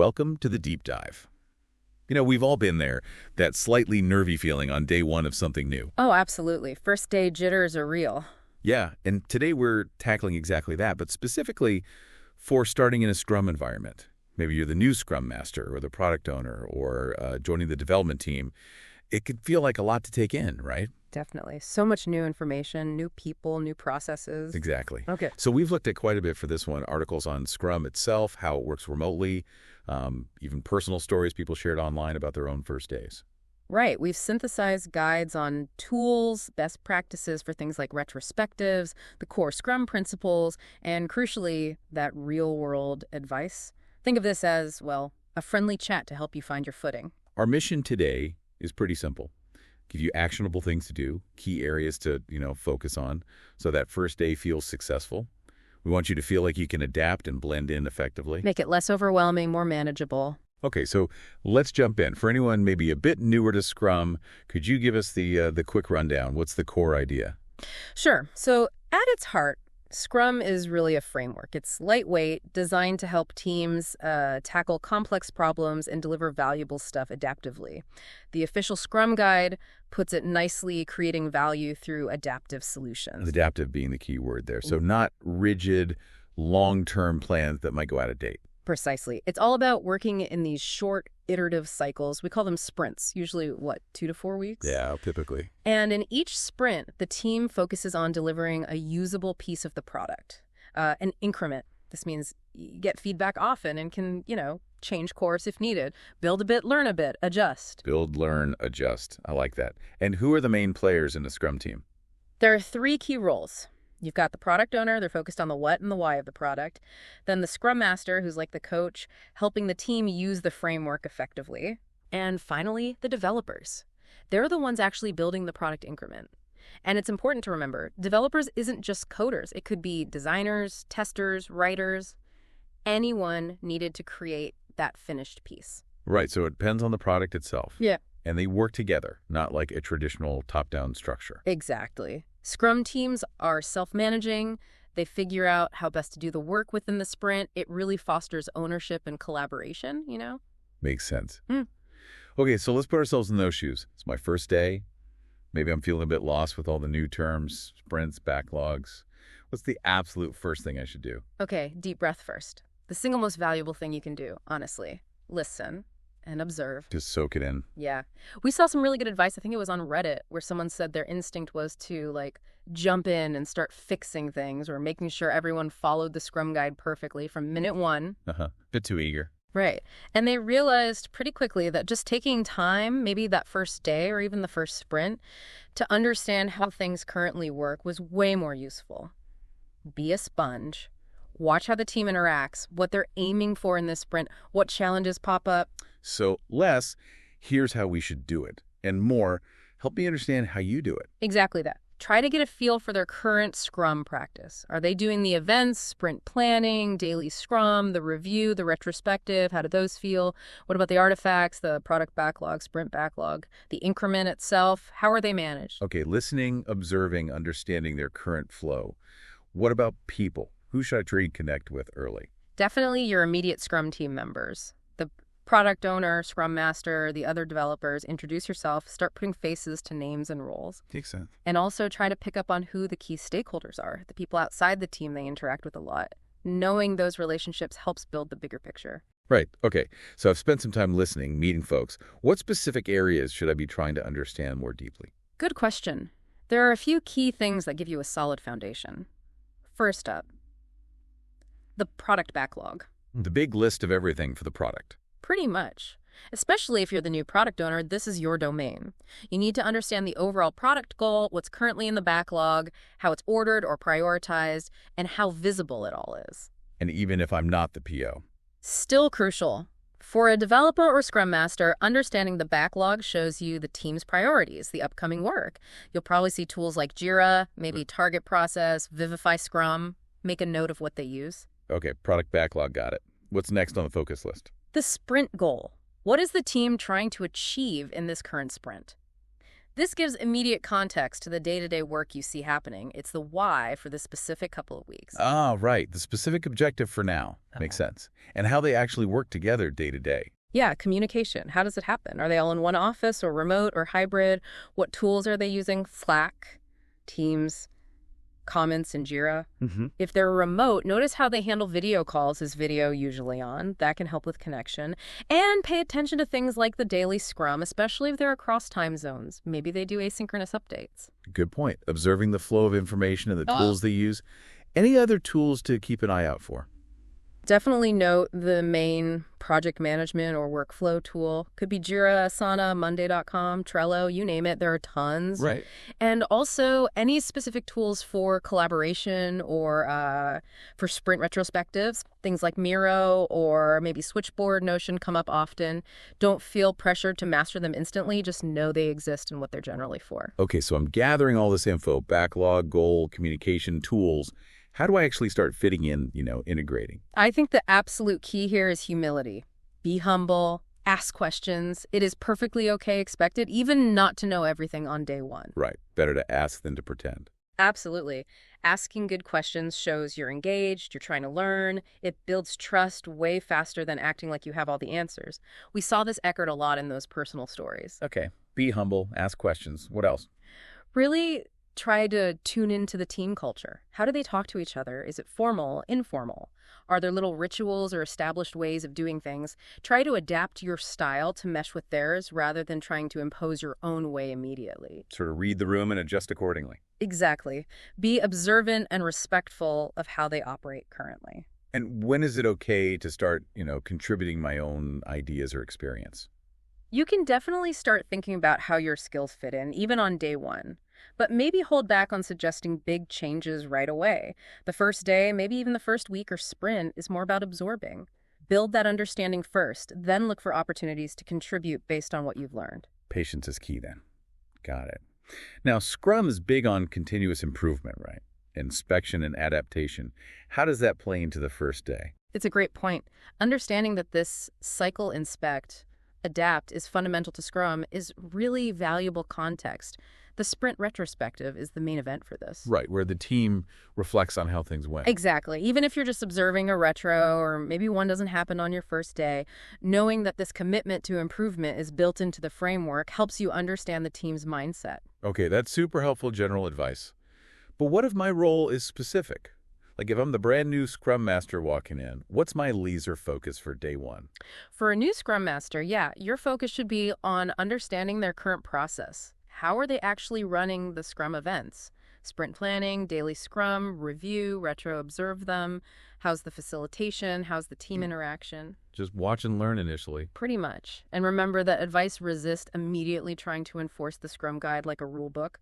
welcome to the deep dive. We've all been there, that slightly nervy feeling on day one of something new. Oh, absolutely. First day jitters are real. Yeah, and today we're tackling exactly that, but specifically for starting in a Scrum environment. Maybe you're the new Scrum Master or the product owner or joining the development team. It could feel like a lot to take in, right? Definitely. So much new information, new people, new processes. Exactly. Okay. So we've looked at quite a bit for this one, articles on Scrum itself, how it works remotely, even personal stories people shared online about their own first days. Right. We've synthesized guides on tools, best practices for things like retrospectives, the core Scrum principles, and crucially, that real-world advice. Think of this as, well, a friendly chat to help you find your footing. Our mission today is pretty simple. Give you actionable things to do, key areas to, focus on, so that first day feels successful. We want you to feel like you can adapt and blend in effectively. Make it less overwhelming, more manageable. Okay, so let's jump in. For anyone maybe a bit newer to Scrum, could you give us the quick rundown? What's the core idea? Sure. So at its heart, Scrum is really a framework. It's lightweight, designed to help teams tackle complex problems and deliver valuable stuff adaptively. The official Scrum guide puts it nicely, creating value through adaptive solutions. Adaptive being the key word there. So not rigid, long-term plans that might go out of date. Precisely. It's all about working in these short, iterative cycles. We call them sprints, usually, 2 to 4 weeks? Yeah, typically. And in each sprint, the team focuses on delivering a usable piece of the product, an increment. This means you get feedback often and can, change course if needed. Build a bit, learn a bit, adjust. Build, learn, adjust. I like that. And who are the main players in the Scrum team? There are 3 key roles. You've got the product owner, they're focused on the what and the why of the product. Then the Scrum Master, who's like the coach, helping the team use the framework effectively. And finally, the developers. They're the ones actually building the product increment. And it's important to remember, developers isn't just coders. It could be designers, testers, writers, anyone needed to create that finished piece. Right, so it depends on the product itself. Yeah. And they work together, not like a traditional top-down structure. Exactly. Scrum teams are self-managing. They figure out how best to do the work within the sprint. It really fosters ownership and collaboration, Makes sense. Okay, so let's put ourselves in those shoes. It's my first day. Maybe I'm feeling a bit lost with all the new terms, sprints, backlogs. What's the absolute first thing I should do? Okay, deep breath first. The single most valuable thing you can do, honestly. Listen and observe. Just soak it in. Yeah. We saw some really good advice. I think it was on Reddit where someone said their instinct was to jump in and start fixing things or making sure everyone followed the Scrum guide perfectly from minute 1. Bit too eager. Right. And they realized pretty quickly that just taking time, maybe that first day or even the first sprint, to understand how things currently work was way more useful. Be a sponge. Watch how the team interacts, what they're aiming for in this sprint, what challenges pop up. So less, here's how we should do it. And more, help me understand how you do it. Exactly that. Try to get a feel for their current Scrum practice. Are they doing the events, sprint planning, daily Scrum, the review, the retrospective? How do those feel? What about the artifacts, the product backlog, sprint backlog, the increment itself? How are they managed? Okay, listening, observing, understanding their current flow. What about people? Who should I try to connect with early? Definitely your immediate Scrum team members. The product owner, Scrum Master, the other developers. Introduce yourself, start putting faces to names and roles. Makes sense. And also try to pick up on who the key stakeholders are, the people outside the team they interact with a lot. Knowing those relationships helps build the bigger picture. Right. Okay. So I've spent some time listening, meeting folks. What specific areas should I be trying to understand more deeply? Good question. There are a few key things that give you a solid foundation. First up, the product backlog. The big list of everything for the product. Pretty much. Especially if you're the new product owner, this is your domain. You need to understand the overall product goal, what's currently in the backlog, how it's ordered or prioritized, and how visible it all is. And even if I'm not the PO. Still crucial. For a developer or Scrum Master, understanding the backlog shows you the team's priorities, the upcoming work. You'll probably see tools like Jira, maybe Target Process, Vivify Scrum. Make a note of what they use. Okay, product backlog, got it. What's next on the focus list? The sprint goal. What is the team trying to achieve in this current sprint? This gives immediate context to the day-to-day work you see happening. It's the why for the specific couple of weeks. Ah, right. The specific objective for now. Makes sense. And how they actually work together day to day. Yeah, communication. How does it happen? Are they all in one office or remote or hybrid? What tools are they using? Slack, Teams, Comments, and Jira. If they're remote, notice how they handle video calls. Is video usually on? That can help with connection. And pay attention to things like the daily Scrum, especially if they're across time zones. Maybe they do asynchronous updates. Good point. Observing the flow of information and the tools they use. Any other tools to keep an eye out for? Definitely note the main project management or workflow tool. Could be Jira, Asana, Monday.com, Trello, you name it. There are tons. Right. And also any specific tools for collaboration or for sprint retrospectives. Things like Miro or maybe Switchboard, Notion come up often. Don't feel pressured to master them instantly. Just know they exist and what they're generally for. Okay, so I'm gathering all this info, backlog, goal, communication, tools. How do I actually start fitting in, integrating? I think the absolute key here is humility. Be humble, ask questions. It is perfectly okay, expected, even not to know everything on day one. Right. Better to ask than to pretend. Absolutely. Asking good questions shows you're engaged, you're trying to learn. It builds trust way faster than acting like you have all the answers. We saw this echoed a lot in those personal stories. Okay. Be humble, ask questions. What else? Really try to tune into the team culture. How do they talk to each other? Is it formal, informal? Are there little rituals or established ways of doing things? Try to adapt your style to mesh with theirs rather than trying to impose your own way immediately. Sort of read the room and adjust accordingly. Exactly. Be observant and respectful of how they operate currently. And when is it okay to start, contributing my own ideas or experience? You can definitely start thinking about how your skills fit in, even on day one. But maybe hold back on suggesting big changes right away. The first day, maybe even the first week or sprint, is more about absorbing. Build that understanding first, then look for opportunities to contribute based on what you've learned. Patience is key then. Got it. Now, Scrum is big on continuous improvement, right? Inspection and adaptation. How does that play into the first day? It's a great point. Understanding that this cycle inspect, adapt is fundamental to Scrum is really valuable context. The sprint retrospective is the main event for this. Right, where the team reflects on how things went. Exactly. Even if you're just observing a retro or maybe one doesn't happen on your first day, knowing that this commitment to improvement is built into the framework helps you understand the team's mindset. Okay, that's super helpful general advice. But what if my role is specific? Like if I'm the brand new Scrum Master walking in, what's my laser focus for day one? For a new Scrum Master, your focus should be on understanding their current process. How are they actually running the Scrum events? Sprint planning, daily Scrum, review, retro observe them. How's the facilitation? How's the team interaction? Just watch and learn initially. Pretty much. And remember that advice resist immediately trying to enforce the Scrum guide like a rule book.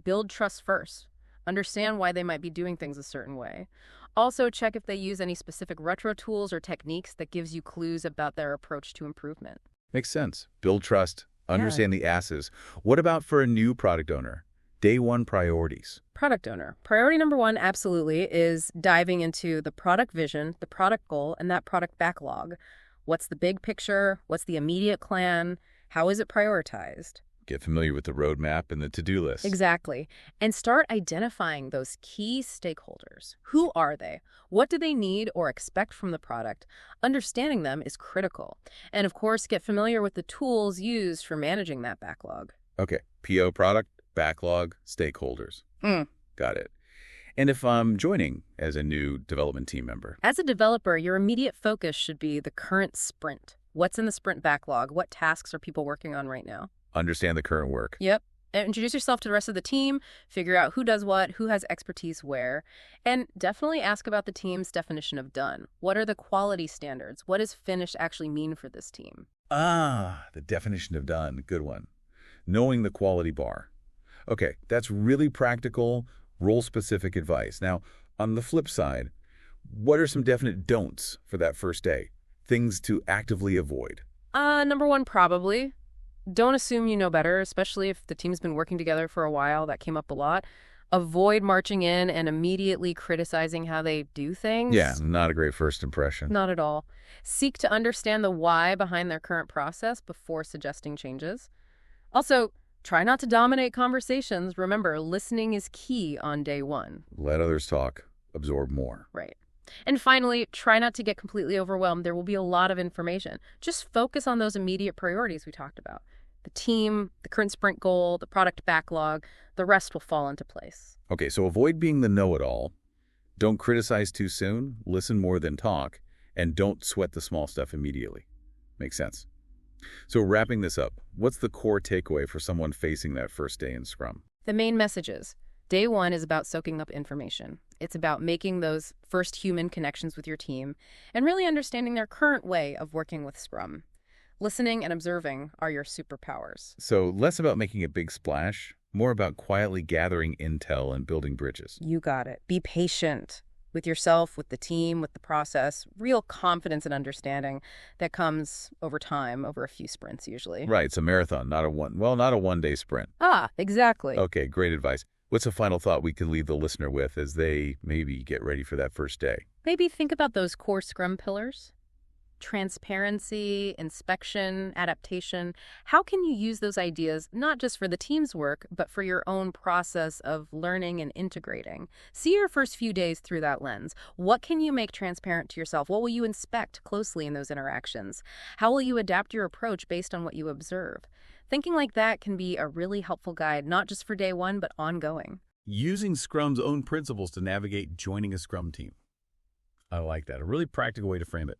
Build trust first. Understand why they might be doing things a certain way. Also, check if they use any specific retro tools or techniques that gives you clues about their approach to improvement. Makes sense. Build trust. Understand the asses. What about for a new product owner? Day one priorities. Product owner. Priority number one, absolutely, is diving into the product vision, the product goal, and that product backlog. What's the big picture? What's the immediate plan? How is it prioritized? Get familiar with the roadmap and the to-do list. Exactly. And start identifying those key stakeholders. Who are they? What do they need or expect from the product? Understanding them is critical. And of course, get familiar with the tools used for managing that backlog. Okay. PO product, backlog, stakeholders. Got it. And if I'm joining as a new development team member? As a developer, your immediate focus should be the current sprint. What's in the sprint backlog? What tasks are people working on right now? Understand the current work. Yep. Introduce yourself to the rest of the team, figure out who does what, who has expertise where, and definitely ask about the team's definition of done. What are the quality standards? What does finished actually mean for this team? Ah, the definition of done. Good one. Knowing the quality bar. Okay, that's really practical, role-specific advice. Now, on the flip side, what are some definite don'ts for that first day? Things to actively avoid? Number one, probably. Don't assume you know better, especially if the team's been working together for a while. That came up a lot. Avoid marching in and immediately criticizing how they do things. Yeah, not a great first impression. Not at all. Seek to understand the why behind their current process before suggesting changes. Also, Try not to dominate conversations. Remember, listening is key on day one. Let others talk, absorb more. Right. And finally, try not to get completely overwhelmed. There will be a lot of information. Just focus on those immediate priorities we talked about. The team, the current sprint goal, the product backlog, the rest will fall into place. Okay, so avoid being the know-it-all. Don't criticize too soon, listen more than talk, and don't sweat the small stuff immediately. Makes sense. So wrapping this up, what's the core takeaway for someone facing that first day in Scrum? The main message is, day one is about soaking up information. It's about making those first human connections with your team and really understanding their current way of working with Scrum. Listening and observing are your superpowers. So less about making a big splash, more about quietly gathering intel and building bridges. You got it. Be patient with yourself, with the team, with the process. Real confidence and understanding that comes over time, over a few sprints usually. Right, it's a marathon, not a one-day sprint. Ah, exactly. Okay, great advice. What's a final thought we can leave the listener with as they maybe get ready for that first day? Maybe think about those core Scrum pillars. Transparency, inspection, adaptation. How can you use those ideas not just for the team's work, but for your own process of learning and integrating? See your first few days through that lens. What can you make transparent to yourself? What will you inspect closely in those interactions? How will you adapt your approach based on what you observe? Thinking like that can be a really helpful guide, not just for day one, but ongoing. Using Scrum's own principles to navigate joining a Scrum team. I like that. A really practical way to frame it.